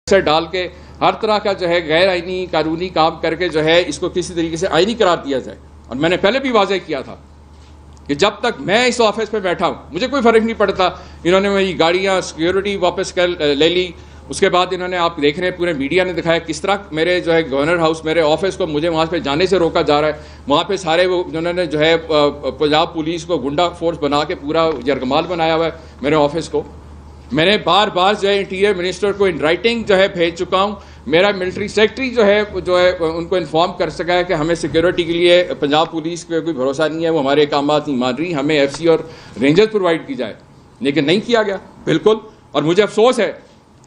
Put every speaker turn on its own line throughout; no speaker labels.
سے ڈال کے ہر طرح کا جو ہے غیر آئینی قانونی کام کر کے جو ہے اس کو کسی طریقے سے آئینی قرار دیا جائے. اور میں نے پہلے بھی واضح کیا تھا کہ جب تک میں اس آفس پہ بیٹھا ہوں مجھے کوئی فرق نہیں پڑتا. انہوں نے میری گاڑیاں سیکیورٹی واپس لے لی. اس کے بعد انہوں نے آپ دیکھ رہے ہیں پورے میڈیا نے دکھایا کس طرح میرے جو ہے گورنر ہاؤس میرے آفس کو مجھے وہاں پہ جانے سے روکا جا رہا ہے. وہاں پہ سارے وہ انہوں نے جو ہے پنجاب پولیس کو گنڈا فورس بنا کے پورا یرغمال بنایا ہوا ہے میرے آفس کو. میں نے بار بار جو ہے انٹیریئر منسٹر کو ان رائٹنگ جو ہے بھیج چکا ہوں. میرا ملٹری سیکٹری جو ہے ان کو انفارم کر سکا ہے کہ ہمیں سیکیورٹی کے لیے پنجاب پولیس پہ کوئی بھروسہ نہیں ہے, وہ ہمارے احکامات نہیں مان رہی, ہمیں ایف سی اور رینجر پرووائڈ کی جائے. لیکن نہیں کیا گیا بالکل. اور مجھے افسوس ہے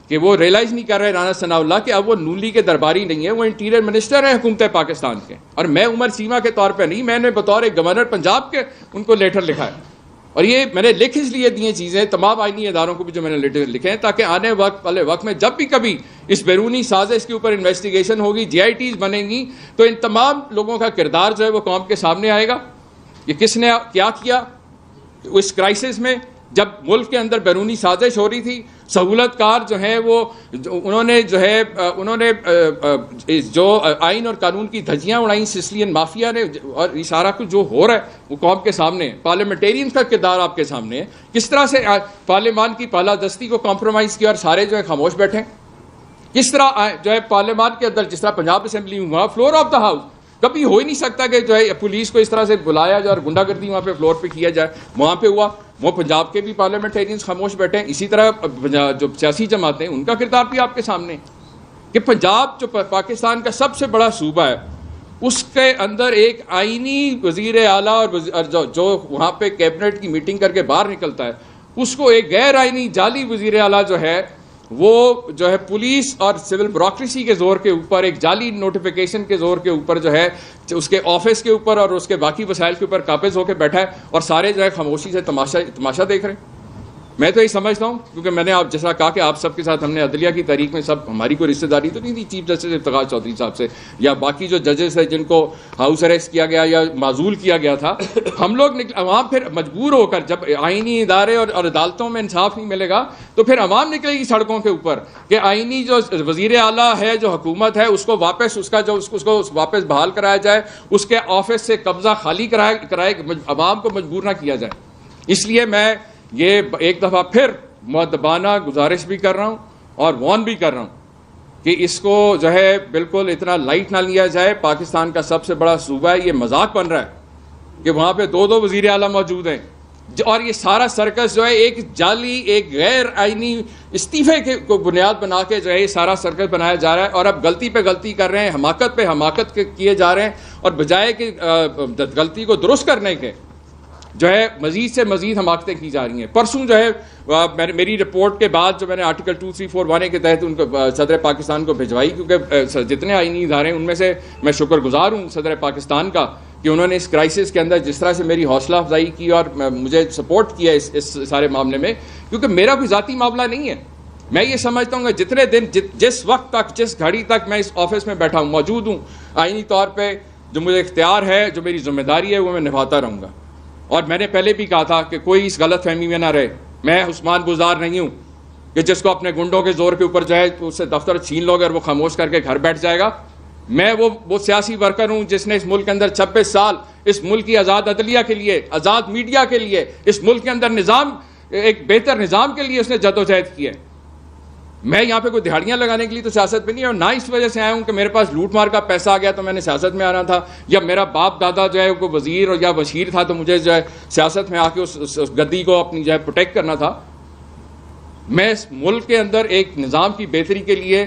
کہ وہ ریئلائز نہیں کر رہے رانا ثناء اللہ کہ اب وہ نون لیگ کے درباری نہیں ہے, وہ انٹیریئر منسٹر ہیں حکومت پاکستان کے. اور میں عمر سیما کے طور پہ نہیں, میں نے بطور ایک گورنر پنجاب کے ان کو لیٹر لکھا ہے. اور یہ میں نے لکھ اس لیے دیے چیزیں تمام آئینی اداروں کو بھی جو میں نے لیٹر لکھے ہیں تاکہ آنے والے وقت میں جب بھی کبھی اس بیرونی سازش کے اوپر انویسٹیگیشن ہوگی, جی آئی ٹیز بنیں گی, تو ان تمام لوگوں کا کردار جو ہے وہ قوم کے سامنے آئے گا. یہ کس نے کیا کیا اس کرائسس میں جب ملک کے اندر بیرونی سازش ہو رہی تھی. سہولت کار جو ہیں وہ انہوں نے جو آئین اور قانون کی دھجیاں اڑائیں سسلین مافیا نے, اور یہ سارا کچھ جو ہو رہا ہے وہ قوم کے سامنے. پارلیمنٹیرینز کا کردار آپ کے سامنے ہے. کس طرح سے پارلیمان کی بالادستی کو کمپرومائز کیا اور سارے جو ہے خاموش بیٹھے. کس طرح جو ہے پارلیمان کے اندر جس طرح پنجاب اسمبلی میں ہوا فلور آف دا ہاؤس کبھی ہو ہی نہیں سکتا کہ جو ہے پولیس کو اس طرح سے بلایا جائے اور گنڈا گردی وہاں پہ فلور پہ کیا جائے. وہاں پہ ہوا, وہ پنجاب کے بھی پارلیمنٹیرینز خاموش بیٹھے ہیں. اسی طرح جو سیاسی جماعتیں ان کا کردار بھی آپ کے سامنے کہ پنجاب جو پاکستان کا سب سے بڑا صوبہ ہے اس کے اندر ایک آئینی وزیر اعلیٰ اور جو وہاں پہ کیبنٹ کی میٹنگ کر کے باہر نکلتا ہے اس کو ایک غیر آئینی جعلی وزیر اعلیٰ جو ہے وہ جو ہے پولیس اور سول بیوروکریسی کے زور کے اوپر ایک جعلی نوٹیفیکیشن کے زور کے اوپر جو ہے اس کے آفس کے اوپر اور اس کے باقی وسائل کے اوپر قابض ہو کے بیٹھا ہے اور سارے جو ہے خاموشی سے تماشا دیکھ رہے ہیں. میں تو یہ سمجھتا ہوں کیونکہ میں نے آپ جیسا کہا کہ آپ سب کے ساتھ ہم نے عدلیہ کی تحریک میں سب ہماری کوئی رشتہ داری تو نہیں تھی چیف جسٹس افتخار چودھری صاحب سے یا باقی جو ججز ہیں جن کو ہاؤس اریسٹ کیا گیا یا معزول کیا گیا تھا. ہم لوگ عوام پھر مجبور ہو کر جب آئینی ادارے اور عدالتوں میں انصاف نہیں ملے گا تو پھر عوام نکلے گی سڑکوں کے اوپر کہ آئینی جو وزیر اعلیٰ ہے جو حکومت ہے اس کو واپس اس کو واپس بحال کرایا جائے, اس کے آفس سے قبضہ خالی کرائے عوام کو مجبور نہ کیا جائے. اس لیے میں یہ ایک دفعہ پھر مؤدبانہ گزارش بھی کر رہا ہوں اور وارن بھی کر رہا ہوں کہ اس کو جو ہے بالکل اتنا لائٹ نہ لیا جائے. پاکستان کا سب سے بڑا صوبہ ہے, یہ مذاق بن رہا ہے کہ وہاں پہ دو وزیر اعلیٰ موجود ہیں اور یہ سارا سرکس جو ہے ایک جعلی ایک غیر آئینی استعفے کو بنیاد بنا کے جو ہے یہ سارا سرکس بنایا جا رہا ہے. اور اب غلطی پہ غلطی کر رہے ہیں, حماقت پہ حماقت کیے جا رہے ہیں اور بجائے کہ غلطی کو درست کرنے کے جو ہے مزید سے مزید حماقتیں کی جا رہی ہیں. پرسوں جو ہے میری رپورٹ کے بعد جو میں نے آرٹیکل 2341 کے تحت ان کو صدر پاکستان کو بھجوائی کیونکہ جتنے آئینی ادارے ہیں ان میں سے میں شکر گزار ہوں صدر پاکستان کا کہ انہوں نے اس کرائسس کے اندر جس طرح سے میری حوصلہ افزائی کی اور مجھے سپورٹ کیا اس سارے معاملے میں, کیونکہ میرا کوئی ذاتی معاملہ نہیں ہے. میں یہ سمجھتا ہوں کہ جتنے دن جس وقت تک جس گھڑی تک میں اس آفس میں بیٹھا ہوں موجود ہوں آئینی طور پہ جو مجھے اختیار ہے جو میری ذمہ داری ہے وہ میں نبھاتا رہوں گا. اور میں نے پہلے بھی کہا تھا کہ کوئی اس غلط فہمی میں نہ رہے, میں عثمان گزار نہیں ہوں کہ جس کو اپنے گنڈوں کے زور کے اوپر جو ہے اس سے دفتر چھین لو گے اور وہ خاموش کر کے گھر بیٹھ جائے گا. میں وہ سیاسی ورکر ہوں جس نے اس ملک کے اندر 26 سال اس ملک کی آزاد عدلیہ کے لیے, آزاد میڈیا کے لیے, اس ملک کے اندر نظام ایک بہتر نظام کے لیے اس نے جدوجہد کی ہے. میں یہاں پہ کوئی دہاڑیاں لگانے کے لیے تو سیاست میں نہیں, اور نہ اس وجہ سے آیا ہوں کہ میرے پاس لوٹ مار کا پیسہ آ گیا تو میں نے سیاست میں آنا تھا, یا میرا باپ دادا جو ہے کوئی وزیر یا وزیر تھا تو مجھے جو ہے سیاست میں آ کے اس گدی کو اپنی جو ہے پروٹیکٹ کرنا تھا. میں اس ملک کے اندر ایک نظام کی بہتری کے لیے,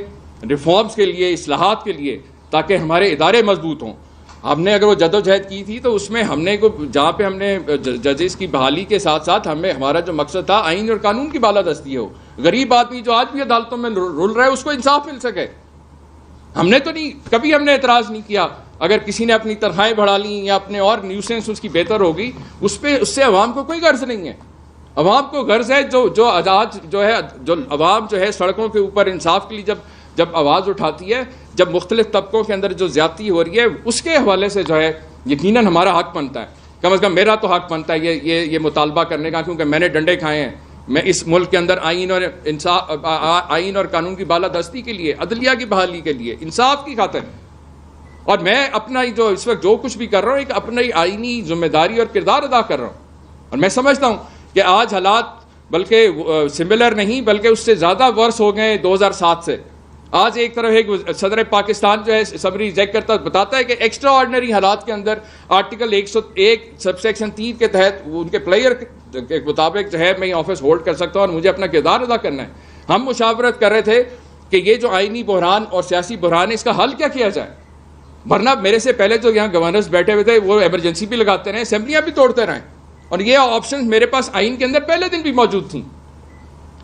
ریفارمز کے لیے, اصلاحات کے لیے, تاکہ ہمارے ادارے مضبوط ہوں. ہم نے اگر وہ جدوجہد کی تھی تو اس میں ہم نے جہاں پہ ہم نے ججز کی بحالی کے ساتھ ساتھ ہمارا جو مقصد تھا آئین اور قانون کی بالادستی ہو, غریب آدمی جو آج بھی عدالتوں میں رول رہا ہے اس کو انصاف مل سکے. ہم نے تو نہیں کبھی ہم نے اعتراض نہیں کیا اگر کسی نے اپنی تنخواہیں بڑھا لیں یا اپنے اور نیوسنس اس کی بہتر ہوگی, اس سے عوام کو کوئی غرض نہیں ہے. عوام کو غرض ہے جو آزاد جو عوام جو ہے سڑکوں کے اوپر انصاف کے لیے جب آواز اٹھاتی ہے, جب مختلف طبقوں کے اندر جو زیادتی ہو رہی ہے اس کے حوالے سے جو ہے یقیناً ہمارا حق بنتا ہے, کم از کم میرا تو حق بنتا ہے یہ مطالبہ کرنے کا, کیونکہ میں نے ڈنڈے کھائے ہیں میں اس ملک کے اندر آئین اور قانون کی بالادستی کے لیے، عدلیہ کی بحالی کے لیے، انصاف کی خاطر، اور میں اپنا جو اس وقت جو کچھ بھی کر رہا ہوں ایک اپنا آئینی ذمہ داری اور کردار ادا کر رہا ہوں. اور میں سمجھتا ہوں کہ آج حالات بلکہ سملر نہیں بلکہ اس سے زیادہ ورس ہو گئے 2007 سے. آج ایک طرف ایک صدر پاکستان جو ہے اسمبلی ریجیکٹ کرتا بتاتا ہے کہ ایکسٹرا آرڈنری حالات کے اندر آرٹیکل 101 سب سیکشن 3 کے تحت ان کے پلیئر کے مطابق جو ہے میں یہ آفس ہولڈ کر سکتا ہوں اور مجھے اپنا کردار ادا کرنا ہے. ہم مشاورت کر رہے تھے کہ یہ جو آئینی بحران اور سیاسی بحران ہے اس کا حل کیا کیا جائے، ورنہ میرے سے پہلے جو یہاں گورنرز بیٹھے ہوئے تھے وہ ایمرجنسی بھی لگاتے رہے، اسمبلیاں بھی توڑتے رہے، اور یہ آپشن میرے پاس آئین کے اندر پہلے دن بھی موجود تھیں.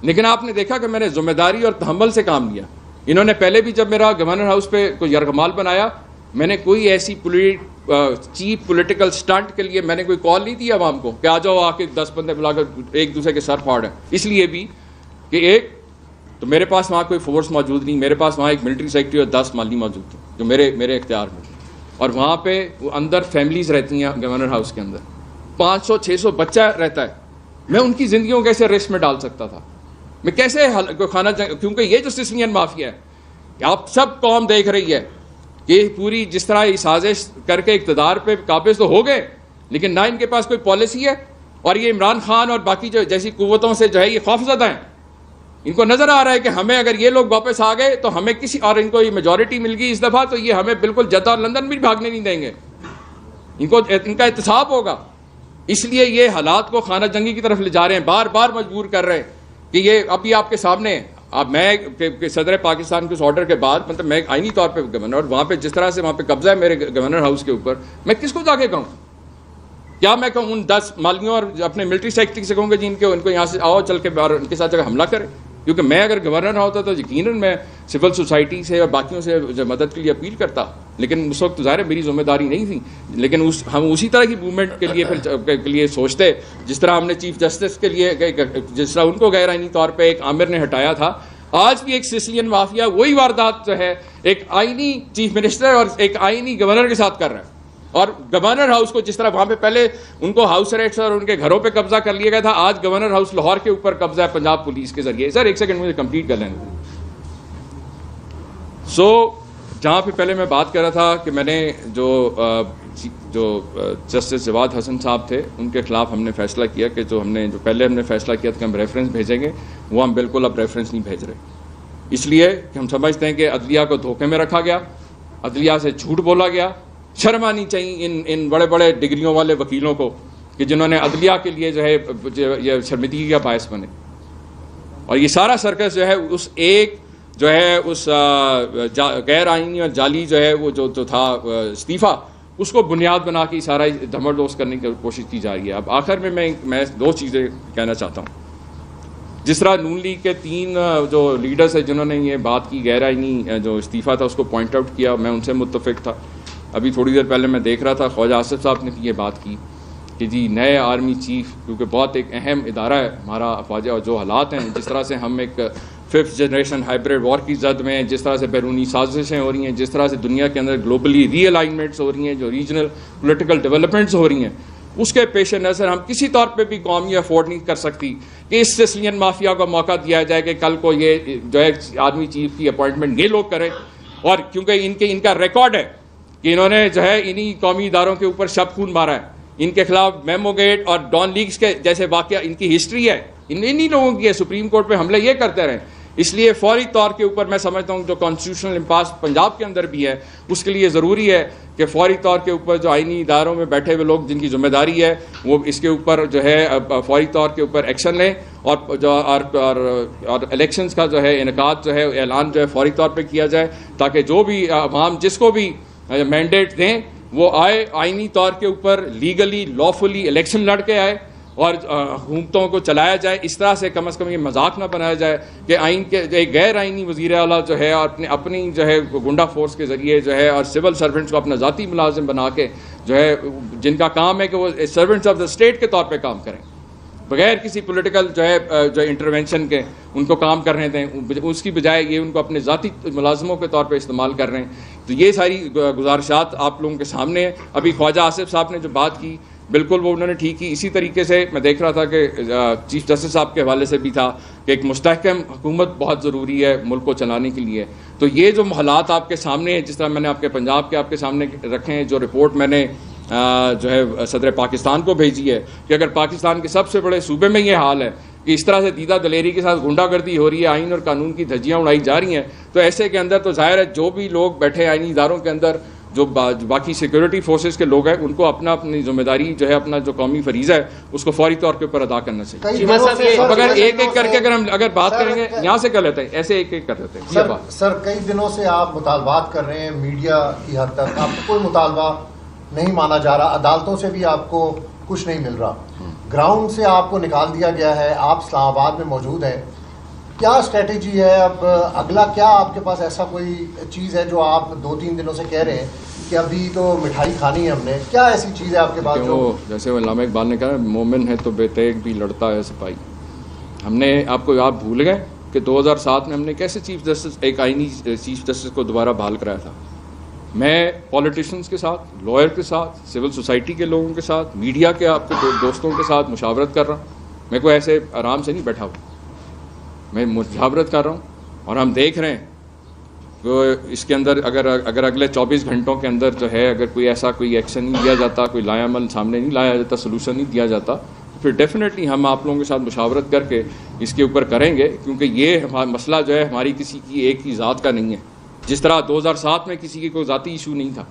لیکن آپ نے دیکھا کہ میں نے ذمہ داری اور تحمل سے کام لیا. انہوں نے پہلے بھی جب میرا گورنر ہاؤس پہ کوئی یرغمال بنایا، میں نے کوئی ایسی چیپ پولیٹیکل سٹنٹ کے لیے میں نے کوئی کال نہیں دی عوام کو کہ آ جاؤ آ کے 10 بندے بلا کر ایک دوسرے کے سر پھاڑیں. اس لیے بھی کہ ایک تو میرے پاس وہاں کوئی فورس موجود نہیں، میرے پاس وہاں ایک ملٹری سیکٹری اور 10 مالی موجود تھے جو میرے اختیار میں، اور وہاں پہ وہ اندر فیملیز رہتی ہیں گورنر ہاؤس کے اندر 500-600 بچہ رہتا ہے. میں ان کی زندگیوں کو کیسے رسک میں ڈال سکتا تھا، میں کیسے کھانا، کیونکہ یہ جو سسلین مافیا ہے آپ سب قوم دیکھ رہی ہے کہ پوری جس طرح یہ سازش کر کے اقتدار پہ قابض تو ہو گئے لیکن نہ ان کے پاس کوئی پالیسی ہے، اور یہ عمران خان اور باقی جو جیسی قوتوں سے جو ہے یہ خوف زدہ ہیں. ان کو نظر آ رہا ہے کہ ہمیں اگر یہ لوگ واپس آ گئے تو ہمیں کسی اور ان کو یہ میجورٹی مل گئی اس دفعہ تو یہ ہمیں بالکل جدہ اور لندن بھی بھاگنے نہیں دیں گے، ان کا احتساب ہوگا. اس لیے یہ حالات کو خانہ جنگی کی طرف لے جا رہے ہیں، بار بار مجبور کر رہے ہیں کہ یہ اب یہ آپ کے سامنے اب میں صدر پاکستان کے اس آرڈر کے بعد مطلب میں آئینی طور پہ گورنر، اور وہاں پہ جس طرح سے وہاں پہ قبضہ ہے میرے گورنر ہاؤس کے اوپر، میں کس کو جا کے کہوں؟ کیا میں کہوں ان 10 مالیوں اور اپنے ملٹری سیکٹری سے کہوں گے جی ان کو یہاں سے آؤ چل کے اور ان کے ساتھ جگہ حملہ کرے؟ کیونکہ میں اگر گورنر ہوتا تو یقیناً میں سول سوسائٹی سے اور باقیوں سے مدد کے لیے اپیل کرتا، لیکن اس وقت ظاہر ہے میری ذمہ داری نہیں تھی. لیکن ہم اسی طرح کی موومنٹ کے لیے کے لیے سوچتے جس طرح ہم نے چیف جسٹس کے لیے جس طرح ان کو غیر آئینی طور پہ ایک عامر نے ہٹایا تھا. آج بھی ایک سسلین مافیا وہی واردات جو ہے ایک آئینی چیف منسٹر اور ایک آئینی گورنر کے ساتھ کر رہا ہے. اور گورنر ہاؤس کو جس طرح وہاں پہ پہلے ان کو ہاؤس اریسٹ اور ان کے گھروں پہ قبضہ کر لیا گیا تھا، آج گورنر ہاؤس لاہور کے اوپر قبضہ ہے پنجاب پولیس کے ذریعے. سر ایک سیکنڈ مجھے کمپلیٹ کر لیں. جہاں پہ پہلے میں بات کر رہا تھا کہ میں نے جو جسٹس جواد حسن صاحب تھے ان کے خلاف ہم نے فیصلہ کیا کہ جو پہلے ہم نے فیصلہ کیا تھا کہ ہم ریفرنس بھیجیں گے، وہ ہم بالکل اب ریفرنس نہیں بھیج رہے، اس لیے کہ ہم سمجھتے ہیں کہ عدلیہ کو دھوکے میں رکھا گیا، عدلیہ سے جھوٹ بولا گیا. شرم آنی چاہیے ان بڑے بڑے ڈگریوں والے وکیلوں کو کہ جنہوں نے عدلیہ کے لیے جو ہے یہ شرمندگی کا باعث بنے. اور یہ سارا سرکس جو ہے اس ایک جو ہے اس غیر آئینی اور جعلی جو ہے وہ جو تھا استعفیٰ، اس کو بنیاد بنا کے سارا دھمڑ دوز کرنے کی کوشش کی جا رہی ہے. اب آخر میں 2 چیزیں کہنا چاہتا ہوں. جس طرح نون لیگ کے 3 جو لیڈرز ہیں جنہوں نے یہ بات کی غیر آئینی جو استعفیٰ تھا اس کو پوائنٹ آؤٹ کیا، میں ان سے متفق تھا. ابھی تھوڑی دیر پہلے میں دیکھ رہا تھا خواجہ آصف صاحب نے یہ بات کی کہ جی نئے آرمی چیف، کیونکہ بہت ایک اہم ادارہ ہے ہمارا افواج، اور جو حالات ہیں جس طرح سے ہم ایک 5th جنریشن ہائبریڈ وار کی زد میں ہیں، جس طرح سے بیرونی سازشیں ہو رہی ہیں، جس طرح سے دنیا کے اندر گلوبلی ری الائنمنٹس ہو رہی ہیں، جو ریجنل پولیٹیکل ڈیولپمنٹس ہو رہی ہیں، اس کے پیش نظر ہم کسی طور پہ بھی قوم یہ افورڈ نہیں کر سکتی کہ اس سسلین مافیا کو موقع دیا جائے کہ کل کو یہ جو ہے آرمی چیف کی اپوائنٹمنٹ یہ لوگ کریں. اور کیونکہ ان کا ریکارڈ ہے کہ انہوں نے جو ہے انہی قومی اداروں کے اوپر شب خون مارا ہے، ان کے خلاف میمو گیٹ اور ڈان لیگز کے جیسے واقعہ ان کی ہسٹری ہے، انہی لوگوں کی ہے. سپریم کورٹ پہ حملے یہ کرتے رہے. اس لیے فوری طور کے اوپر میں سمجھتا ہوں جو کانسٹیٹیوشنل امپاس پنجاب کے اندر بھی ہے اس کے لیے ضروری ہے کہ فوری طور کے اوپر جو آئینی اداروں میں بیٹھے ہوئے لوگ جن کی ذمہ داری ہے وہ اس کے اوپر جو ہے فوری طور کے اوپر ایکشن لیں، اور الیکشنز کا جو ہے انعقاد جو ہے اعلان جو ہے فوری طور پہ کیا جائے تاکہ جو بھی عوام جس کو بھی مینڈیٹ دیں وہ آئے، آئینی طور کے اوپر لیگلی لافلی الیکشن لڑ کے آئے اور حکومتوں کو چلایا جائے. اس طرح سے کم از کم یہ مذاق نہ بنایا جائے کہ آئین کے ایک غیر آئینی وزیر اعلیٰ جو ہے اپنی جو ہے گنڈا فورس کے ذریعے جو ہے اور سول سرونٹس کو اپنا ذاتی ملازم بنا کے جو ہے جن کا کام ہے کہ وہ سرونٹس آف دا اسٹیٹ کے طور پہ کام کریں بغیر کسی پولیٹیکل جو ہے جو انٹروینشن کے ان کو کام کرنے دیں، اس کی بجائے یہ ان کو اپنے ذاتی ملازموں کے طور پہ استعمال کر رہے ہیں. تو یہ ساری گزارشات آپ لوگوں کے سامنے ہیں. ابھی خواجہ آصف صاحب نے جو بات کی بالکل وہ انہوں نے ٹھیک کی. اسی طریقے سے میں دیکھ رہا تھا کہ چیف جسٹس صاحب کے حوالے سے بھی تھا کہ ایک مستحکم حکومت بہت ضروری ہے ملک کو چلانے کے لیے. تو یہ جو حالات آپ کے سامنے ہیں، جس طرح میں نے آپ کے پنجاب کے آپ کے سامنے رکھے ہیں، جو رپورٹ میں نے جو ہے صدر پاکستان کو بھیجی ہے کہ اگر پاکستان کے سب سے بڑے صوبے میں یہ حال ہے کہ اس طرح سے دیدہ دلیری کے ساتھ غنڈہ گردی ہو رہی ہے، آئین اور قانون کی دھجیاں اڑائی جا رہی ہیں، تو ایسے کے اندر تو ظاہر ہے جو بھی لوگ بیٹھے آئینی اداروں کے اندر، جو باقی سیکورٹی فورسز کے لوگ ہیں، ان کو اپنی ذمہ داری جو ہے، اپنا جو قومی فریضہ ہے، اس کو فوری طور کے اوپر ادا کرنا چاہیے. اب اگر ایک ایک کر کے اگر بات کریں گے، یہاں سے کر لیتے ہیں، ایسے ایک ایک کر لیتے ہیں.
سر کئی دنوں سے آپ مطالبات کر رہے ہیں، میڈیا کی حد تک آپ کو کوئی مطالبہ نہیں مانا جا رہا، عدالتوں سے بھی آپ کو کچھ نہیں مل رہا، گراؤنڈ سے آپ کو نکال دیا گیا ہے، آپ اسلام آباد میں موجود ہیں. کیا اسٹریٹجی ہے اب اگلا؟ کیا آپ کے پاس ایسا کوئی چیز ہے جو آپ 2-3 دنوں سے کہہ رہے ہیں کہ ابھی تو مٹھائی کھانی ہے ہم نے؟ کیا ایسی چیز ہے آپ کے پاس جو
جیسے علامہ اقبال نے کہا، مومن ہے تو بے تیغ بھی لڑتا ہے سپاہی. ہم نے آپ بھول گئے کہ 2007 میں ہم نے کیسے چیف جسٹس، ایک آئینی چیف جسٹس کو دوبارہ بحال کرایا تھا. میں پولیٹیشنز کے ساتھ، لائر کے ساتھ، سول سوسائٹی کے لوگوں کے ساتھ، میڈیا کے آپ کے دوستوں کے ساتھ مشاورت کر رہا ہوں. میں کوئی ایسے آرام سے نہیں بیٹھا ہوں، میں مشاورت کر رہا ہوں. اور ہم دیکھ رہے ہیں کہ اس کے اندر اگر اگلے 24 گھنٹوں کے اندر جو ہے، اگر کوئی ایسا کوئی ایکشن نہیں لیا جاتا، کوئی لایا عمل سامنے نہیں لایا جاتا، سلوشن نہیں دیا جاتا، پھر ڈیفینیٹلی ہم آپ لوگوں کے ساتھ مشاورت کر کے اس کے اوپر کریں گے. کیونکہ یہ مسئلہ جو ہے ہماری کسی کی ایک ہی ذات کا نہیں ہے. جس طرح 2007 میں کسی کی کوئی ذاتی ایشو نہیں تھا،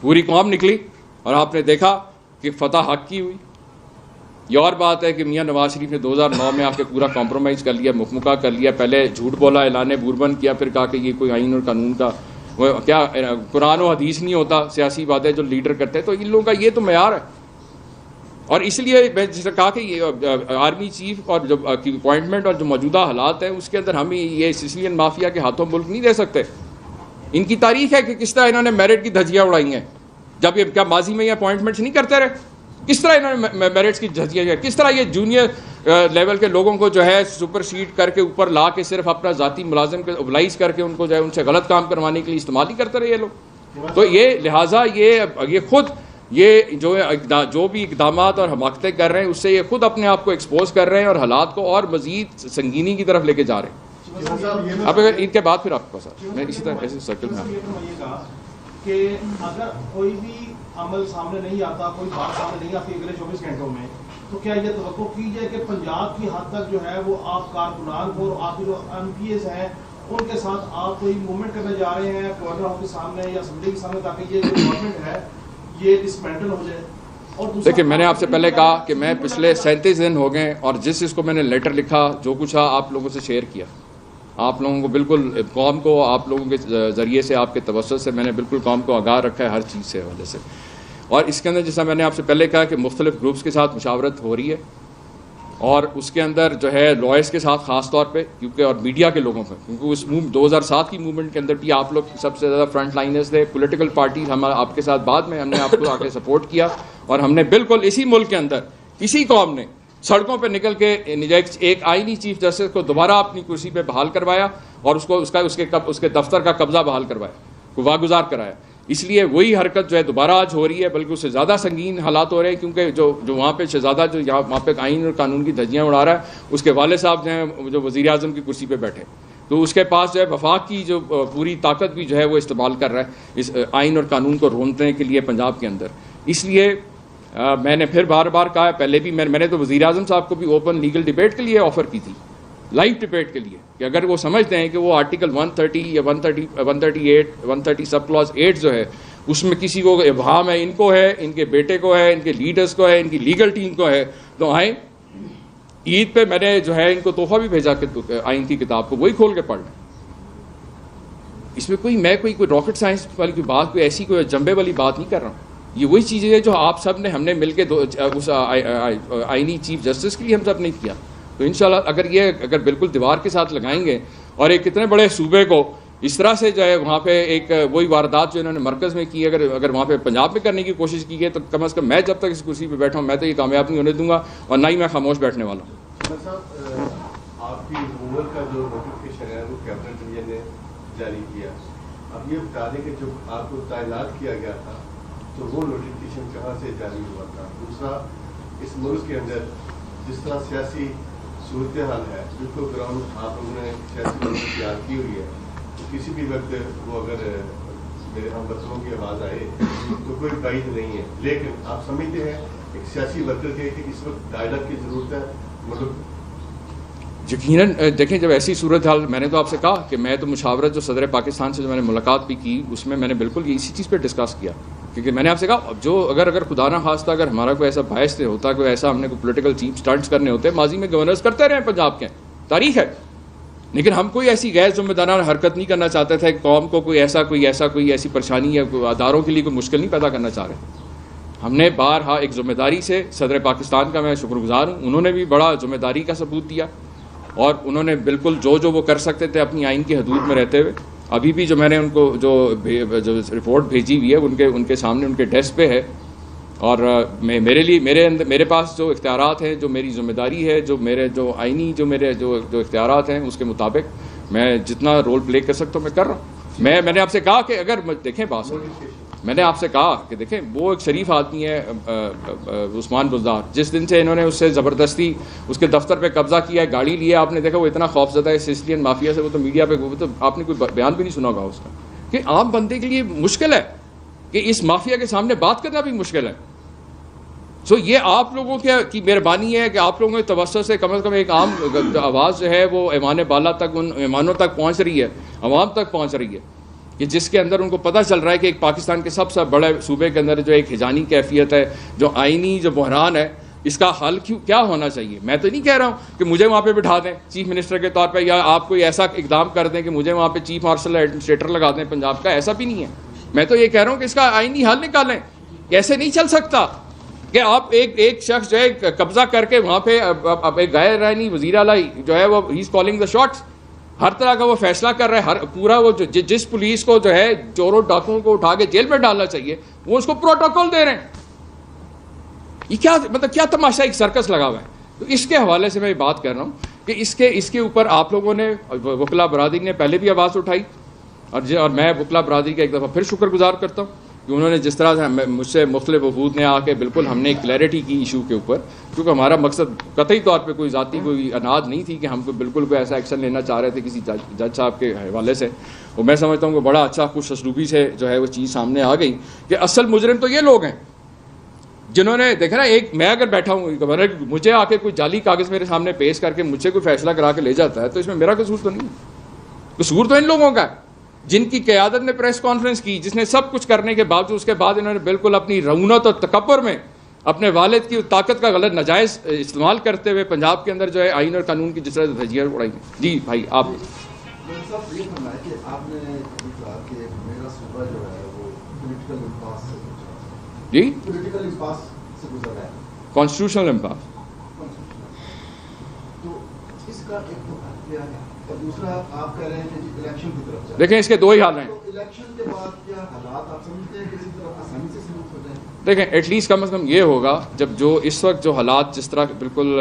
پوری قوم نکلی اور آپ نے دیکھا کہ فتح حق کی ہوئی. یہ اور بات ہے کہ میاں نواز شریف نے 2009 میں آ کے پورا کمپرومائز کر لیا، مخمکہ کر لیا. پہلے جھوٹ بولا، اعلان بوربن کیا، پھر کہا کہ یہ کوئی آئین اور قانون کا کیا قرآن و حدیث نہیں ہوتا، سیاسی باتیں جو لیڈر کرتے ہیں. تو ان لوگوں کا یہ تو معیار ہے. اور اس لیے میں جیسے کہا کہ یہ آرمی چیف اور جو اپوائنٹمنٹ اور جو موجودہ حالات ہیں اس کے اندر ہم یہ سسلین مافیا کے ہاتھوں ملک نہیں دے سکتے. ان کی تاریخ ہے کہ کس طرح انہوں نے میرٹ کی دھجیاں اڑائی ہیں. جب یہ کیا ماضی میں یہ اپوائنٹمنٹس نہیں کرتے رہے؟ کس طرح انہوں نے میرٹس کی دھجیاں، کس طرح یہ جونیئر لیول کے لوگوں کو جو ہے سپر سیڈ کر کے اوپر لا کے صرف اپنا ذاتی ملازم کے اوبلائز کر کے ان کو جو ہے ان سے غلط کام کروانے کے لیے استعمال ہی کرتے رہے یہ لوگ. تو یہ لہٰذا یہ خود یہ جو بھی اقدامات اور حماقتیں کر رہے ہیں اس سے یہ خود اپنے آپ کو ایکسپوز کر رہے ہیں اور حالات کو اور مزید سنگینی کی طرف لے کے جا رہے ہیں. اب اگر ان کے بعد پھر آپ کو ساتھ میں اسی طرح ایسے سرکل میں
کہ اگر کوئی بھی عمل سامنے نہیں آتا، کوئی بات سامنے نہیں آتی اگلے 24 گھنٹوں میں، تو کیا یہ توقع کی جائے کہ پنجاب کی حد تک جو ہے وہ آپ کارکنان کو اور آپ جو ایم پی ایز ہیں ان کے ساتھ آپ کوئی موومنٹ کرنے جا رہے ہیں گورنر ہاؤس کے سامنے یا اسمبلی کے سامنے تاکہ یہ جو گورنمنٹ ہے یہ ڈسمینٹل ہو جائے؟
دیکھیں میں نے آپ سے پہلے کہا کہ میں پچھلے 37 دن ہو گئے اور جس کو میں نے لیٹر لکھا جو کچھ تھا آپ لوگوں سے شیئر کیا. آپ لوگوں کو بالکل قوم کو آپ لوگوں کے ذریعے سے آپ کے توسط سے میں نے بالکل قوم کو آگاہ رکھا ہے ہر چیز سے وجہ سے. اور اس کے اندر جیسا میں نے آپ سے پہلے کہا کہ مختلف گروپس کے ساتھ مشاورت ہو رہی ہے اور اس کے اندر جو ہے لائرس کے ساتھ خاص طور پہ کیونکہ اور میڈیا کے لوگوں کا، کیونکہ اس 2007 کی موومنٹ کے اندر بھی آپ لوگ سب سے زیادہ فرنٹ لائنرز تھے. پولیٹیکل پارٹیز ہم آپ کے ساتھ بعد میں ہم نے آپ کو آ کے سپورٹ کیا اور ہم نے بالکل اسی ملک کے اندر اسی قوم نے سڑکوں پہ نکل کے ایک آئینی چیف جسٹس کو دوبارہ اپنی کرسی پہ بحال کروایا اور اس کے دفتر کا قبضہ بحال کروایا، واگزار کرایا. اس لیے وہی حرکت جو ہے دوبارہ آج ہو رہی ہے، بلکہ اس سے زیادہ سنگین حالات ہو رہے ہیں کیونکہ جو وہاں پہ شہزادہ جو وہاں پہ آئین اور قانون کی دھجیاں اڑا رہا ہے اس کے والد صاحب جو ہیں جو وزیر اعظم کی کرسی پہ بیٹھے، تو اس کے پاس جو ہے وفاق کی جو پوری طاقت بھی جو ہے وہ استعمال کر رہا ہے اس آئین اور قانون کو روندنے کے لیے پنجاب کے اندر. اس لیے میں نے پھر بار بار کہا، پہلے بھی میں نے تو وزیر اعظم صاحب کو بھی اوپن لیگل ڈبیٹ کے لیے آفر کی تھی، لائیو ڈبیٹ کے لیے، کہ اگر وہ سمجھتے ہیں کہ وہ آرٹیکل 130 یا 138 130 سب کلاس 8 جو ہے اس میں کسی کو ابہام ہے، ان کو ہے، ان کے بیٹے کو ہے، ان کے لیڈرز کو ہے، ان کی لیگل ٹیم کو ہے، تو آئیں. عید پہ میں نے جو ہے ان کو تحفہ بھی بھیجا کہ آئین کی کتاب کو وہی کھول کے پڑھ لیں. اس میں کوئی راکٹ سائنس والی کوئی بات، کوئی ایسی کوئی جنبے والی بات نہیں کر رہا ہوں. یہ وہی چیزیں ہیں جو آپ سب نے ہم نے مل کے اس آئینی چیف جسٹس کے لیے ہم سب نے کیا. تو انشاءاللہ اگر بالکل دیوار کے ساتھ لگائیں گے اور ایک اتنے بڑے صوبے کو اس طرح سے جو ہے وہاں پہ ایک وہی واردات جو انہوں نے مرکز میں کی اگر وہاں پہ پنجاب میں کرنے کی کوشش کی ہے تو کم از کم میں جب تک اس کرسی پہ بیٹھا ہوں میں تو یہ کامیاب نہیں ہونے دوں گا اور نہ ہی میں خاموش بیٹھنے والا ہوں.
آپ کی ریموول کا جو نوٹیفکیشن ہے وہ کیبنٹ ڈویژن نے جاری کیا. اب یہ بتا دیں کہ جو آپ کو تعینات کیا گیا تھا تو وہ نوٹیفکیشن کہاں سے جاری ہوا تھا؟ دوسرا، اس ملک کے اندر جس طرح سیاسی صورتحال ہے، بالکل گراؤنڈ آپ لوگوں نے سیاسی صورت تیار کی ہوئی ہے، تو کسی بھی وقت وہ اگر میرے ہم وطنوں کی آواز آئے تو کوئی بعید نہیں ہے. لیکن آپ سمجھتے ہیں ایک سیاسی ورکر کے کہ اس وقت ڈائلاگ کی ضرورت ہے؟ مطلب
یقیناً دیکھیں، جب ایسی صورتحال، میں نے تو آپ سے کہا کہ میں تو مشاورت جو صدر پاکستان سے جو میں نے ملاقات بھی کی، اس میں نے بالکل اسی چیز پہ ڈسکس کیا، کیونکہ میں نے آپ سے کہا جو اگر خدا نہ خواستہ اگر ہمارا کوئی ایسا باعث ہوتا، کوئی ایسا ہم نے کوئی پولیٹیکل چیپ سٹنٹس کرنے ہوتے، ماضی میں گورنرز کرتے رہے پنجاب کے، تاریخ ہے، لیکن ہم کوئی ایسی غیر ذمہ دارانہ حرکت نہیں کرنا چاہتے تھے. قوم کو کوئی ایسی پریشانی یا اداروں کے لیے کوئی مشکل نہیں پیدا کرنا چاہ رہے. ہم نے بارہا ایک ذمہ داری سے، صدر پاکستان کا میں شکر گزار ہوں، انہوں نے بھی بڑا ذمہ داری کا ثبوت دیا، اور انہوں نے بالکل جو وہ کر سکتے تھے اپنی آئین کی حدود میں رہتے ہوئے. ابھی بھی جو میں نے ان کو جو رپورٹ بھیجی ہوئی ہے ان کے سامنے ان کے ڈیسک پہ ہے، اور میرے پاس جو اختیارات ہیں، جو میری ذمہ داری ہے، جو آئینی جو اختیارات ہیں، اس کے مطابق میں جتنا رول پلے کر سکتا ہوں میں کر رہا ہوں. میں نے آپ سے کہا کہ اگر دیکھیں بات، میں نے آپ سے کہا کہ دیکھیں وہ ایک شریف آدمی ہے عثمان بزدار، جس دن سے انہوں نے اس سے زبردستی اس کے دفتر پہ قبضہ کیا ہے، گاڑی لیا، آپ نے دیکھا وہ اتنا خوف زدہ ہے سسلین مافیا سے، وہ تو میڈیا پہ تو آپ نے کوئی بیان بھی نہیں سنا ہوگا اس کا، کہ عام بندے کے لیے مشکل ہے کہ اس مافیا کے سامنے بات کرنا بھی مشکل ہے. سو یہ آپ لوگوں کی مہربانی ہے کہ آپ لوگوں کے توسط سے کم از کم ایک عام آواز جو ہے وہ ایوان بالا تک، ان ایوانوں تک پہنچ رہی ہے، عوام تک پہنچ رہی ہے، کہ جس کے اندر ان کو پتہ چل رہا ہے کہ ایک پاکستان کے سب سے بڑے صوبے کے اندر جو ایک ہجانی کیفیت ہے، جو آئینی جو بحران ہے، اس کا حل کیا ہونا چاہیے. میں تو نہیں کہہ رہا ہوں کہ مجھے وہاں پہ بٹھا دیں چیف منسٹر کے طور پہ، یا آپ کوئی ایسا اقدام کر دیں کہ مجھے وہاں پہ چیف مارشل ایڈمنسٹریٹر لگا دیں پنجاب کا، ایسا بھی نہیں ہے. میں تو یہ کہہ رہا ہوں کہ اس کا آئینی حل نکالیں. ایسے نہیں چل سکتا کہ آپ ایک شخص جو ہے قبضہ کر کے وہاں پہ اب ایک غیر آئینی وزیر اعلیٰ جو ہے وہ ہی از کالنگ دا شاٹس، ہر طرح کا وہ فیصلہ کر رہا ہے. پورا وہ جس پولیس کو جو ہے چوروں ڈاکوؤں کو اٹھا کے جیل میں ڈالنا چاہیے، وہ اس کو پروٹوکول دے رہے ہیں. یہ کیا تماشا ایک سرکس لگا ہوا ہے. تو اس کے حوالے سے میں بات کر رہا ہوں کہ اس کے اوپر آپ لوگوں نے، وکلا برادری نے پہلے بھی آواز اٹھائی، اور میں وکلا برادری کا ایک دفعہ پھر شکر گزار کرتا ہوں کہ انہوں نے جس طرح سے مجھ سے مختلف وفود نے آ کے بالکل ہم نے کلیئرٹی کی ایشو کے اوپر، کیونکہ ہمارا مقصد قطعی طور پہ کوئی ذاتی کوئی اناد نہیں تھی کہ ہم کو بالکل کوئی ایسا ایکشن لینا چاہ رہے تھے کسی جج صاحب کے حوالے سے. اور میں سمجھتا ہوں کہ بڑا اچھا خوش اسلوبی سے جو ہے وہ چیز سامنے آ گئی کہ اصل مجرم تو یہ لوگ ہیں جنہوں نے دیکھا نا، میں اگر بیٹھا ہوں گورنر، مجھے آ کے کوئی جعلی کاغذ میرے سامنے پیش کر کے مجھ سے کوئی فیصلہ کرا کے لے جاتا ہے، تو اس میں میرا قصور تو نہیں ہے. قصور تو ان لوگوں کا ہے جن کی قیادت نے پریس کانفرنس کی، جس نے سب کچھ کرنے کے باوجود اس کے بعد انہوں نے بالکل اپنی رعونت اور تکبر میں اپنے والد کی طاقت کا غلط ناجائز استعمال کرتے ہوئے پنجاب کے اندر جو ہے آئین اور قانون کی جس طرح دھجیاں اڑائی ہیں. جی بھائی آپ جی کانسٹیٹیوشنل امپاس،
اور دوسرا آپ کہہ رہے ہیں کہ الیکشن کی طرف
دیکھیں اس کے دو ہی حال ہیں.
الیکشن کے بعد کیا حالات آپ سمجھتے ہیں کسی طرح آسانی سے سمجھ ہو جائیں؟
دیکھیں ایٹ لیسٹ کم از کم یہ ہوگا جب جو اس وقت جو حالات جس طرح بالکل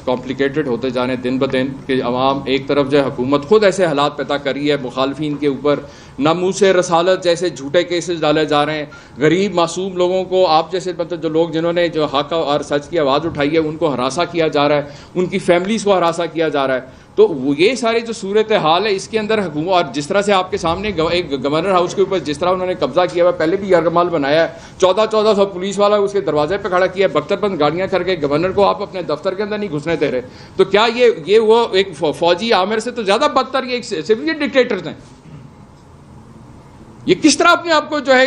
کمپلیکیٹڈ ہوتے جا رہے ہیں دن بدن، کہ عوام ایک طرف جو ہے حکومت خود ایسے حالات پیدا کر رہی ہے، مخالفین کے اوپر ناموس رسالت جیسے جھوٹے کیسز ڈالے جا رہے ہیں، غریب معصوم لوگوں کو، آپ جیسے مطلب جو لوگ جنہوں نے جو حق اور سچ کی آواز اٹھائی ہے ان کو ہراساں کیا جا رہا ہے، ان کی فیملیز کو ہراساں کیا جا رہا ہے. تو یہ ساری جو صورت حال ہے اس کے اندر حکومت، اور جس طرح سے آپ کے سامنے ایک گورنر ہاؤس کے اوپر جس طرح انہوں نے قبضہ کیا ہوا، پہلے بھی یرغمال بنایا ہے، 1400 پولیس والا اس کے دروازے پہ کھڑا کیا ہے، بختر بند گاڑیاں کر کے گورنر کو آپ اپنے دفتر کے اندر نہیں گھسنے دے رہے. تو کیا یہ وہ ایک فوجی عامر سے تو زیادہ بدتر یہ ایک سویلین ڈکٹیٹرز ہیں؟ یہ کس طرح اپنے آپ کو جو ہے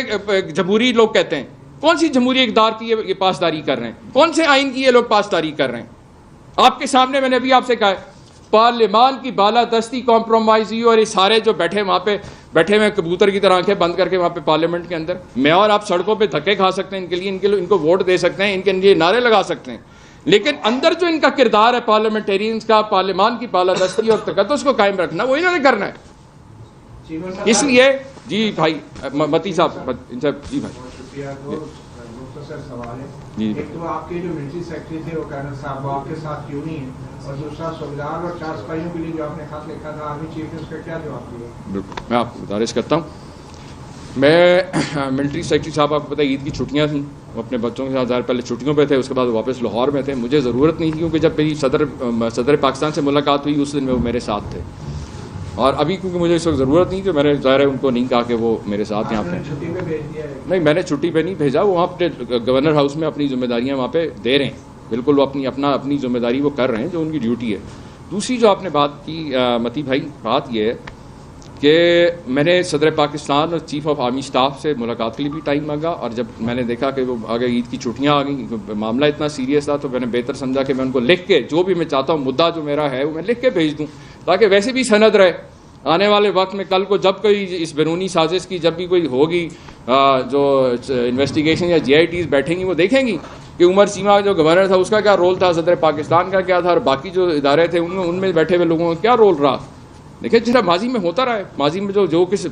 جمہوری لوگ کہتے ہیں؟ کون سی جمہوری اقدار کی یہ پاسداری کر رہے ہیں؟ کون سے آئین کی یہ لوگ پاسداری کر رہے ہیں؟ آپ کے سامنے میں نے ابھی آپ سے کہا ہے پارلیمان کی بالادستی کمپرومائز ہوئی، اور یہ سارے جو وہاں پہ بیٹھے ہوئے کبوتر کی طرح آنکھیں بند کر کے وہاں پہ پارلیمنٹ کے اندر، میں اور آپ سڑکوں پہ دھکے کھا سکتے ہیں ان کو ووٹ دے سکتے ہیں، ان کے لیے نعرے لگا سکتے ہیں، لیکن اندر جو ان کا کردار ہے پارلیمنٹیرینز کا، پارلیمان کی بالادستی اور تقدس کو قائم رکھنا، وہ انہوں نے کرنا ہے. اس لیے جی بھائی متی صاحب، جی بھائی
سوال ہے.
جی
ایک تو آپ کے جو ملٹری سیکرٹری تھے وہ کرنل صاحب وہ آپ کے ساتھ کیوں نہیں ہیں، اور دوسرا سویدار اور 4 سپاہیوں کے لیے جو آپ نے خط لکھا تھا آرمی چیف نے اس کا کیا جواب دیا؟
بالکل میں آپ کو گزارش کرتا ہوں میں ملٹری سیکٹری صاحب آپ کو پتہ ہے عید کی چھٹیاں تھیں، وہ اپنے بچوں کے ساتھ ظاہر پہلے چھٹیوں پہ تھے، اس کے بعد واپس لاہور میں تھے. مجھے ضرورت نہیں تھی کیونکہ جب میری صدر پاکستان سے ملاقات ہوئی اس دن میں وہ میرے ساتھ تھے، اور ابھی کیونکہ مجھے اس وقت ضرورت نہیں تو میں نے ظاہر ہے ان کو نہیں کہا کہ وہ میرے ساتھ یہاں پہ.
چھٹی پہ بھیج دیا ہے؟
نہیں، میں نے چھٹی پہ نہیں بھیجا، وہ وہاں پہ گورنر ہاؤس میں اپنی ذمہ داریاں وہاں پہ دے رہے ہیں، بالکل وہ اپنی ذمہ داری وہ کر رہے ہیں جو ان کی ڈیوٹی ہے. دوسری جو آپ نے بات کی متی بھائی، بات یہ ہے کہ میں نے صدر پاکستان اور چیف آف آرمی اسٹاف سے ملاقات کے لیے بھی ٹائم مانگا، اور جب میں نے دیکھا کہ وہ آگے عید کی چھٹیاں آ گئیں، معاملہ اتنا سیریس تھا، تو میں نے بہتر سمجھا کہ میں ان کو لکھ کے جو بھی میں چاہتا ہوں مدعا جو میرا ہے وہ میں لکھ کے بھیج دوں، تاکہ ویسے بھی سند رہے آنے والے وقت میں. کل کو جب کوئی اس بیرونی سازش کی جب بھی کوئی ہوگی جو انویسٹیگیشن یا جی آئی ٹیز بیٹھیں گی وہ دیکھیں گی کہ عمر سیما جو گورنر تھا اس کا کیا رول تھا، صدر پاکستان کا کیا تھا، اور باقی جو ادارے تھے ان میں بیٹھے ہوئے لوگوں کا کیا رول رہا. دیکھیں جس ماضی میں ہوتا رہا ہے، ماضی میں جو کس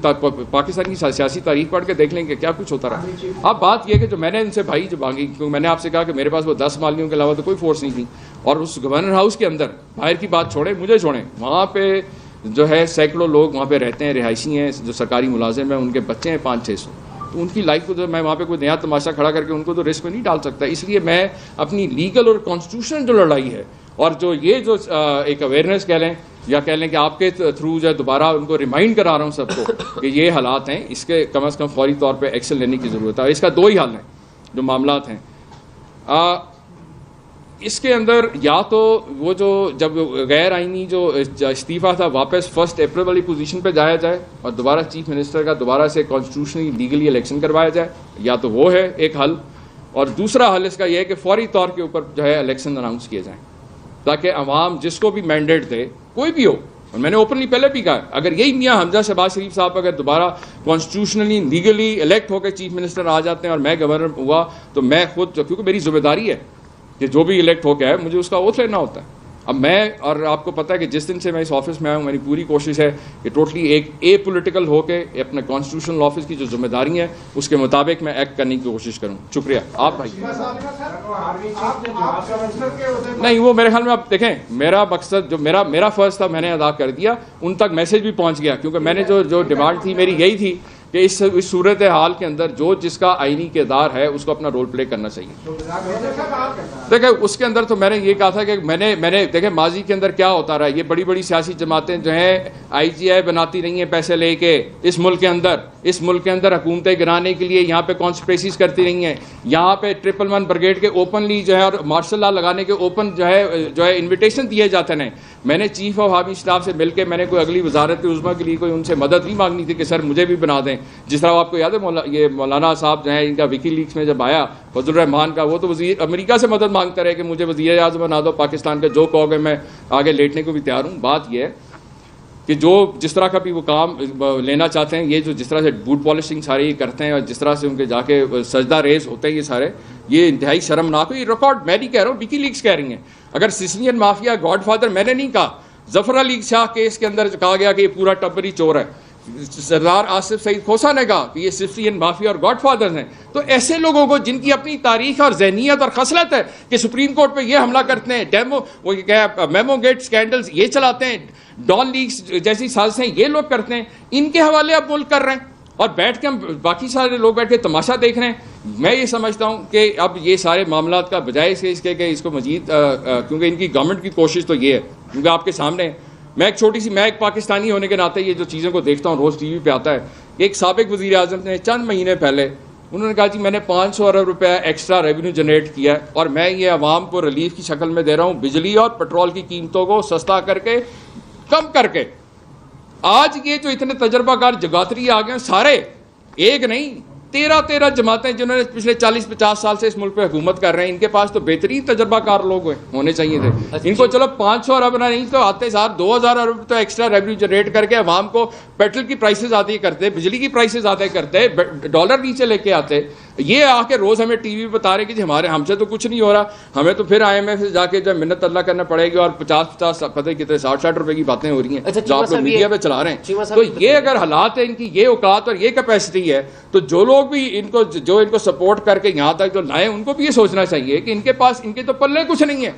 پاکستان کی سیاسی تاریخ پڑھ کے دیکھ لیں گے کیا کچھ ہوتا رہا. اب بات یہ ہے کہ جو میں نے ان سے بھائی جو مانگی، کیونکہ میں نے آپ سے کہا کہ میرے پاس وہ 10 مالیوں کے علاوہ تو کوئی فورس نہیں تھی، اور اس گورنر ہاؤس کے اندر باہر کی بات چھوڑیں، مجھے چھوڑیں، وہاں پہ جو ہے سینکڑوں لوگ وہاں پہ رہتے ہیں، رہائشی ہیں جو سرکاری ملازم ہیں، ان کے بچے ہیں 500-600، تو ان کی لائف کو جو میں وہاں پہ کوئی نیا تماشا کھڑا کر کے ان کو تو رسک میں نہیں ڈال سکتا. اس لیے میں اپنی لیگل اور کانسٹیٹیوشنل جو لڑائی ہے، اور جو یہ جو ایک اویئرنیس کہہ لیں یا کہہ لیں کہ آپ کے تھرو جو ہے دوبارہ ان کو ریمائنڈ کرا رہا ہوں سب کو کہ یہ حالات ہیں، اس کے کم از کم فوری طور پہ ایکشن لینے کی ضرورت ہے. اور اس کا 2 ہی حل ہیں جو معاملات ہیں. اس کے اندر یا تو وہ جو جب غیر آئینی جو استعفیٰ تھا واپس 1 اپریل والی پوزیشن پہ جایا جائے اور دوبارہ چیف منسٹر کا دوبارہ سے کانسٹیٹیوشنلی لیگلی الیکشن کروایا جائے، یا تو وہ ہے ایک حل. اور دوسرا حل اس کا یہ ہے کہ فوری طور کے اوپر جو ہے الیکشن اناؤنس کیے جائیں، تاکہ عوام جس کو بھی مینڈیٹ دے، کوئی بھی ہو، اور میں نے اوپنلی پہلے بھی کہا اگر یہی میاں حمزہ شہباز شریف صاحب اگر دوبارہ کانسٹیٹیوشنلی لیگلی الیکٹ ہو کے چیف منسٹر آ جاتے ہیں اور میں گورنر ہوا، تو میں خود کیونکہ میری ذمہ داری ہے کہ جو بھی الیکٹ ہو گیا ہے مجھے اس کا اوتھ لینا ہوتا ہے. اب میں اور آپ کو پتہ ہے کہ جس دن سے میں اس آفس میں آیا ہوں میری پوری کوشش ہے کہ ٹوٹلی ایک پولیٹیکل ہو کے اپنے کانسٹیٹیوشنل آفس کی جو ذمہ داری ہیں اس کے مطابق میں ایکٹ کرنے کی کوشش کروں. شکریہ. آپ بھائی نہیں، وہ میرے خیال میں آپ دیکھیں میرا مقصد جو میرا فرض تھا میں نے ادا کر دیا، ان تک میسج بھی پہنچ گیا، کیونکہ میں نے جو ڈیمانڈ تھی میری یہی تھی کہ اس صورت حال کے اندر جو جس کا آئینی کردار ہے اس کو اپنا رول پلے کرنا چاہیے. دیکھیں اس کے اندر تو میں نے یہ کہا تھا کہ میں نے دیکھیں ماضی کے اندر کیا ہوتا رہا ہے، یہ بڑی بڑی سیاسی جماعتیں جو ہیں آئی جی آئی بناتی رہی ہیں پیسے لے کے، اس ملک کے اندر حکومتیں گرانے کے لیے یہاں پہ کانسپریسیز کرتی رہی ہیں، یہاں پہ 111 بریگیڈ کے اوپنلی جو ہے اور مارشل لا لگانے کے اوپن جو ہے انویٹیشن دیے جاتے ہیں. میں نے چیف آف آرمی اسٹاف سے مل کے میں نے کوئی اگلی وزارت عظمیٰ کے لیے کوئی ان سے مدد نہیں مانگنی تھی کہ سر مجھے بھی بنا دیں. جس طرح آپ کو یاد ہے یہ مولانا صاحب جو ہیں ان کا وکی لیکس میں جب آیا فضل الرحمان کا، وہ تو وزیر امریکہ سے مدد مانگتا رہے کہ مجھے وزیر اعظم بنا دو پاکستان کا، جو کہو گے میں آگے لیٹنے کو بھی تیار ہوں. بات یہ ہے کہ جو جس طرح کا بھی وہ کام لینا چاہتے ہیں، یہ جو جس طرح سے بوٹ پالشنگ سارے یہ کرتے ہیں اور جس طرح سے ان کے جا کے سجدہ ریز ہوتے ہیں، یہ سارے یہ انتہائی شرمناک ہے. یہ ریکارڈ میں نہیں کہہ رہا ہوں، وکی لیکس کہہ رہی ہیں. اگر سسلین مافیا گاڈ فادر میں نے نہیں کہا، ظفر علی شاہ کیس کے اندر کہا گیا کہ یہ پورا ٹبری چور ہے، سردار آصف سعید کھوسا نے کہا کہ یہ سسلین مافیا اور گاڈ فادرز ہیں. تو ایسے لوگوں کو جن کی اپنی تاریخ اور ذہنیت اور خصلت ہے کہ سپریم کورٹ پہ یہ حملہ کرتے ہیں، میمو گیٹ سکینڈلز یہ چلاتے ہیں، ڈان لیکس جیسی سازشیں یہ لوگ کرتے ہیں، ان کے حوالے اب ملک کر رہے ہیں اور بیٹھ کے ہم باقی سارے لوگ بیٹھ کے تماشا دیکھ رہے ہیں. میں یہ سمجھتا ہوں کہ اب یہ سارے معاملات کا بجائے اس کے کہ اس کو مزید کیونکہ ان کی گورنمنٹ کی کوشش تو یہ ہے، کیونکہ آپ کے سامنے میں ایک پاکستانی ہونے کے ناطے یہ جو چیزوں کو دیکھتا ہوں روز ٹی وی پہ آتا ہے. ایک سابق وزیر اعظم نے چند مہینے پہلے انہوں نے کہا جی میں نے 500 ارب روپے ایکسٹرا ریونیو جنریٹ کیا ہے اور میں یہ عوام کو ریلیف کی شکل میں دے رہا ہوں، بجلی اور پٹرول کی قیمتوں کو سستا کر کے کم کر کے. آج یہ جو اتنے تجربہ کار جگاتری آ گئے ہیں، سارے ایک نہیں 13 جماعتیں جنہوں نے پچھلے 40-50 سال سے اس ملک پہ حکومت کر رہے ہیں، ان کے پاس تو بہترین تجربہ کار لوگ ہونے چاہیے تھے. ان کو چلو 500 ارب نہ نہیں تو آتے ساتھ 2000 ارب تو ایکسٹرا ریونیو جنریٹ کر کے عوام کو پیٹرول کی پرائسز آتی کرتے، بجلی کی پرائسز آتے کرتے، ڈالر نیچے لے کے آتے. یہ آ کے روز ہمیں ٹی وی بتا رہے کہ جی ہم سے تو کچھ نہیں ہو رہا، ہمیں تو پھر آئی ایم ایف سے جا کے جو منت اللہ کرنا پڑے گی اور 50 پتہ کتنے 60 روپے کی باتیں ہو رہی ہیں جو آپ لوگ میڈیا پہ چلا رہے ہیں. تو یہ اگر حالات ہیں ان کی، یہ اوقات اور یہ کیپیسٹی ہے، تو جو لوگ بھی ان کو سپورٹ کر کے یہاں تک جو لائیں ان کو بھی یہ سوچنا چاہیے کہ ان کے پاس ان کے تو پلے کچھ نہیں ہے.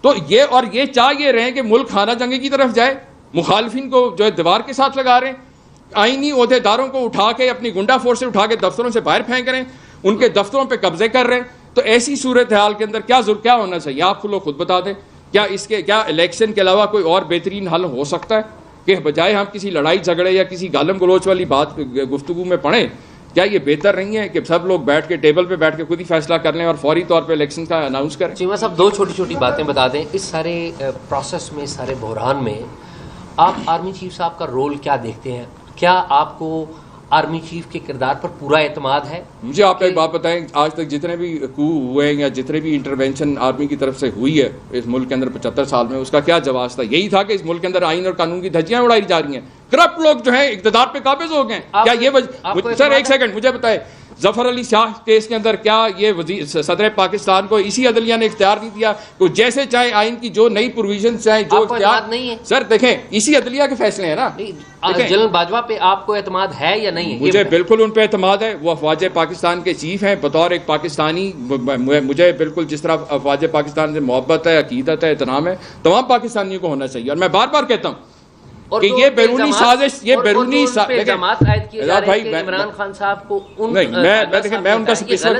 تو یہ چاہ یہ رہے کہ ملک خانہ جنگی کی طرف جائے، مخالفین کو جو ہے دیوار کے ساتھ لگا رہے ہیں. آئینی عہدیداروں کو اٹھا کے اپنی گنڈا فورس سے اٹھا کے دفتروں سے باہر پھینک رہے ہیں, ان کے دفتروں پہ قبضے کر رہے ہیں. تو ایسی صورتحال کے اندر کیا ہونا چاہیے, آپ لوگ خود بتا دیں. کیا اس کے کیا الیکشن کے علاوہ کوئی اور بہترین حل ہو سکتا ہے کہ بجائے ہم کسی لڑائی جھگڑے یا کسی گالم گلوچ والی بات گفتگو میں پڑھیں, کیا یہ بہتر نہیں ہے کہ سب لوگ بیٹھ کے ٹیبل پہ بیٹھ کے خود ہی فیصلہ کر لیں اور فوری طور پہ الیکشن کا اناؤنس کریں؟
چیمہ صاحب 2 چھوٹی چھوٹی باتیں بتا دیں. اس سارے پروسیس میں, سارے بحران میں آپ آرمی چیف صاحب کا رول کیا دیکھتے ہیں؟ کیا آپ کو آرمی چیف کے کردار پر پورا اعتماد ہے؟
مجھے آپ ایک بات بتائیں, آج تک جتنے بھی کو ہوئے ہیں یا جتنے بھی انٹرونشن آرمی کی طرف سے ہوئی ہے اس ملک کے اندر 75 سال میں, اس کا کیا جواز تھا؟ یہی تھا کہ اس ملک کے اندر آئین اور قانون کی دھجیاں اڑائی جا رہی ہیں, کرپٹ لوگ جو ہیں اقتدار پہ قابض ہو گئے ہیں. کیا یہ سر ایک سیکنڈ مجھے بتائیں, ظفر علی شاہ کیس کے اندر کیا یہ صدر پاکستان کو اسی عدلیہ نے اختیار نہیں دیا کہ جیسے چاہے آئین کی جو نئی پروویژن چاہیں جو اختیار
نہیں ہے؟
سر دیکھیں اسی عدلیہ کے فیصلے ہیں نا.
جنرل باجوہ پہ آپ کو اعتماد ہے یا نہیں ہے؟
مجھے بالکل ان پہ اعتماد ہے, وہ افواج پاکستان کے چیف ہیں. بطور ایک پاکستانی مجھے بالکل جس طرح افواج پاکستان سے محبت ہے, عقیدت ہے, احترام ہے, تمام پاکستانیوں کو ہونا چاہیے. اور میں بار بار کہتا ہوں کہ یہ بیرونی سازش, یہ بیرونی
عمران خان صاحب کو
نہیں, میں ان کا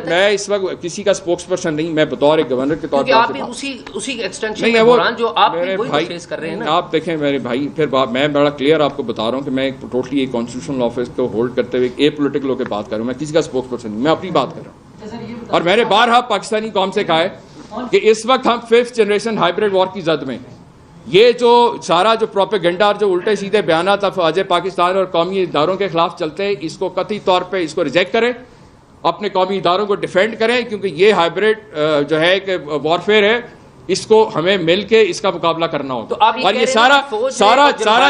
میں اس وقت کسی کا اسپوکس پرسن نہیں, میں بطور ایک گورنر کے طور پر
اسی ایکسٹینشن میں بحران جو آپ بھی فیس کر رہے ہیں.
آپ دیکھیں میرے بھائی, پھر میں بڑا کلیئر آپ کو بتا رہا ہوں کہ میں ٹوٹلی ایک کانسٹیٹیوشنل آفس کو ہولڈ کرتے ہوئے اے پولیٹیکل ہو کے بات کر رہا ہوں. میں کسی کا اسپوکس پرسن نہیں, میں اپنی بات کر رہا ہوں. اور میں نے بارہا پاکستانی قوم سے کہا ہے کہ اس وقت ہم 5th جنریشن ہائبرڈ وار کی زد میں. یہ جو سارا جو پروپیگنڈا اور جو الٹے سیدھے بیانات افواج پاکستان اور قومی اداروں کے خلاف چلتے ہیں, اس کو قطعی طور پہ اس کو ریجیکٹ کریں, اپنے قومی اداروں کو ڈیفینڈ کریں, کیونکہ یہ ہائبرڈ جو ہے کہ وارفیئر ہے, اس کو ہمیں مل کے اس کا مقابلہ کرنا ہوگا. اور یہ سارا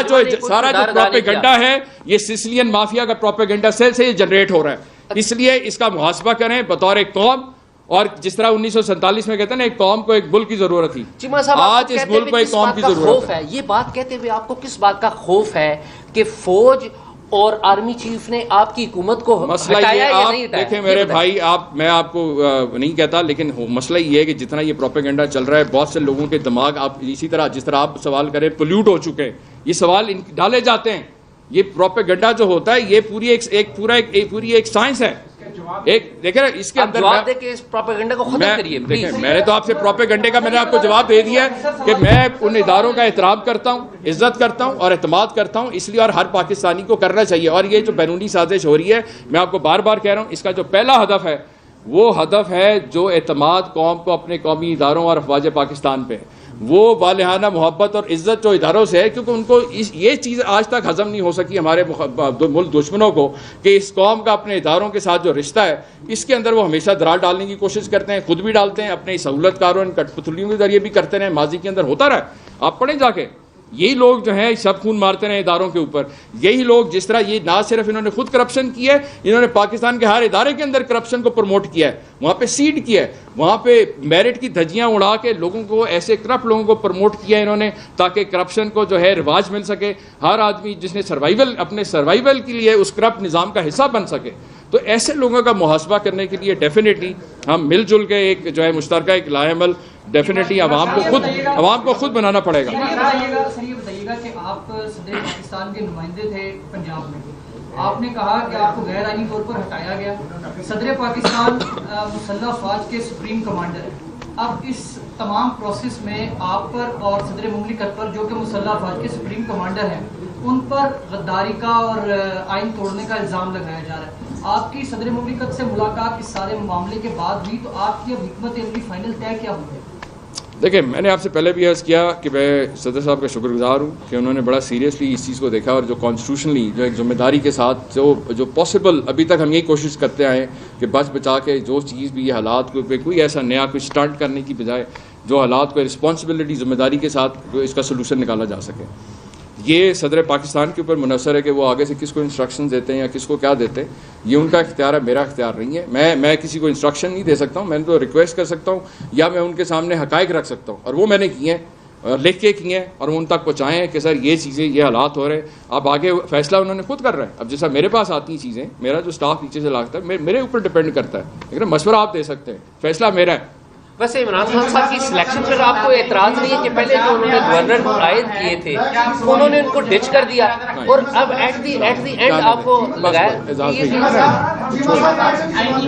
جو پروپیگنڈا ہے یہ سسلین مافیا کا پروپیگنڈا سیل سے یہ جنریٹ ہو رہا ہے. اس لیے اس کا محاسبہ کریں بطور ایک قوم, اور جس طرح 1947 میں کہتے ہیں نا ایک قوم کو ایک ملک کی ضرورت تھی, آج اس ملک کو ایک قوم کی ضرورت ہے.
یہ بات کہتے ہوئے آپ کو کس بات کا خوف ہے کہ فوج اور آرمی چیف نے آپ کی حکومت کو ہٹایا یا نہیں ہٹایا؟
دیکھیں میرے بھائی, میں آپ کو نہیں کہتا, لیکن مسئلہ یہ ہے کہ جتنا یہ پروپیگنڈا چل رہا ہے, بہت سے لوگوں کے دماغ آپ اسی طرح جس طرح آپ سوال کریں پولیوٹ ہو چکے ہیں. یہ سوال ڈالے جاتے ہیں. یہ پروپیگنڈا جو ہوتا ہے یہ پوری ایک سائنس ہے. ایک دیکھیں اس کے اندر میں نے تو آپ سے پروپیگنڈے کا میں نے آپ کو جواب دے دیا ہے کہ میں ان اداروں کا احترام کرتا ہوں, عزت کرتا ہوں اور اعتماد کرتا ہوں, اس لیے اور ہر پاکستانی کو کرنا چاہیے. اور یہ جو بیرونی سازش ہو رہی ہے, میں آپ کو بار بار کہہ رہا ہوں, اس کا جو پہلا ہدف ہے وہ ہدف ہے جو اعتماد قوم کو اپنے قومی اداروں اور افواج پاکستان پہ ہے, وہ والہانہ محبت اور عزت جو اداروں سے ہے, کیونکہ ان کو یہ چیز آج تک ہضم نہیں ہو سکی ہمارے ملک دشمنوں کو کہ اس قوم کا اپنے اداروں کے ساتھ جو رشتہ ہے اس کے اندر وہ ہمیشہ درار ڈالنے کی کوشش کرتے ہیں, خود بھی ڈالتے ہیں, اپنے سہولت کاروں کٹ پتلیوں کے ذریعے بھی کرتے رہے, ماضی کے اندر ہوتا رہا. آپ پڑھیں جا کے, یہی لوگ جو ہیں سب خون مارتے رہے اداروں کے اوپر. یہی لوگ جس طرح یہ نہ صرف انہوں نے خود کرپشن کی ہے, انہوں نے پاکستان کے ہر ادارے کے اندر کرپشن کو پروموٹ کیا ہے, وہاں پہ سیڈ کیا ہے, وہاں پہ میرٹ کی دھجیاں اڑا کے لوگوں کو, ایسے کرپٹ لوگوں کو پروموٹ کیا ہے انہوں نے, تاکہ کرپشن کو جو ہے رواج مل سکے. ہر آدمی جس نے اپنے سروائیول کے لیے اس کرپٹ نظام کا حصہ بن سکے. تو ایسے لوگوں کا محاسبہ کرنے کے لیے ڈیفینیٹلی ہم مل جل کے ایک جو ہے مشترکہ ایک لائے عمل ڈیفینیٹلی عوام کو خود بنانا پڑے گا.
سر یہ بتائیے گا کہ آپ صدر پاکستان کے نمائندے تھے پنجاب میں, آپ نے کہا کہ آپ کو غیر آئینی طور پر ہٹایا گیا. صدر پاکستان مسلح افواج کے سپریم کمانڈر ہیں. اب اس تمام پروسیس میں آپ پر اور صدر مملکت پر جو کہ مسلح افواج کے سپریم کمانڈر ہیں, ان پر غداری کا اور آئین توڑنے کا الزام لگایا جا رہا ہے. آپ کی صدر مملکت سے ملاقات اس سارے معاملے کے بعد ہوئی, تو آپ کی اب حکمت عملی فائنل طے کیا ہوگی؟
دیکھیں میں نے آپ سے پہلے بھی عرض کیا کہ میں صدر صاحب کا شکر گزار ہوں کہ انہوں نے بڑا سیریسلی اس چیز کو دیکھا, اور جو کانسٹیٹیوشنلی جو ایک ذمہ داری کے ساتھ جو پاسبل, ابھی تک ہم یہی کوشش کرتے آئے کہ بچ بچا کے جو چیز بھی یہ حالات کو پہ کوئی ایسا نیا کوئی اسٹارٹ کرنے کی بجائے جو حالات کو رسپانسبلٹی ذمہ داری کے ساتھ اس کا سلوشن نکالا جا سکے. یہ صدر پاکستان کے اوپر منحصر ہے کہ وہ آگے سے کس کو انسٹرکشن دیتے ہیں یا کس کو کیا دیتے ہیں, یہ ان کا اختیار ہے, میرا اختیار نہیں ہے. میں کسی کو انسٹرکشن نہیں دے سکتا ہوں, میں تو ریکویسٹ کر سکتا ہوں یا میں ان کے سامنے حقائق رکھ سکتا ہوں, اور وہ میں نے کیے ہیں, لکھ کے کیے ہیں, اور وہ ان تک پہنچائے ہیں کہ سر یہ چیزیں یہ حالات ہو رہے ہیں. اب آگے فیصلہ انہوں نے خود کر رہا ہے. اب جیسا میرے پاس آتی ہیں چیزیں, میرا جو اسٹاف نیچے سے لاگتا ہے میرے اوپر ڈپینڈ کرتا ہے, لیکن مشورہ آپ دے سکتے ہیں, فیصلہ میرا ہے.
ویسے عمران خان صاحب کی سلیکشن پر آپ کو اعتراض نہیں ہے کہ پہلے جو انہوں نے گورنر عائد کیے تھے انہوں نے ان کو ڈچ کر دیا اور اب ایٹ دی اینڈ آپ کو لگایا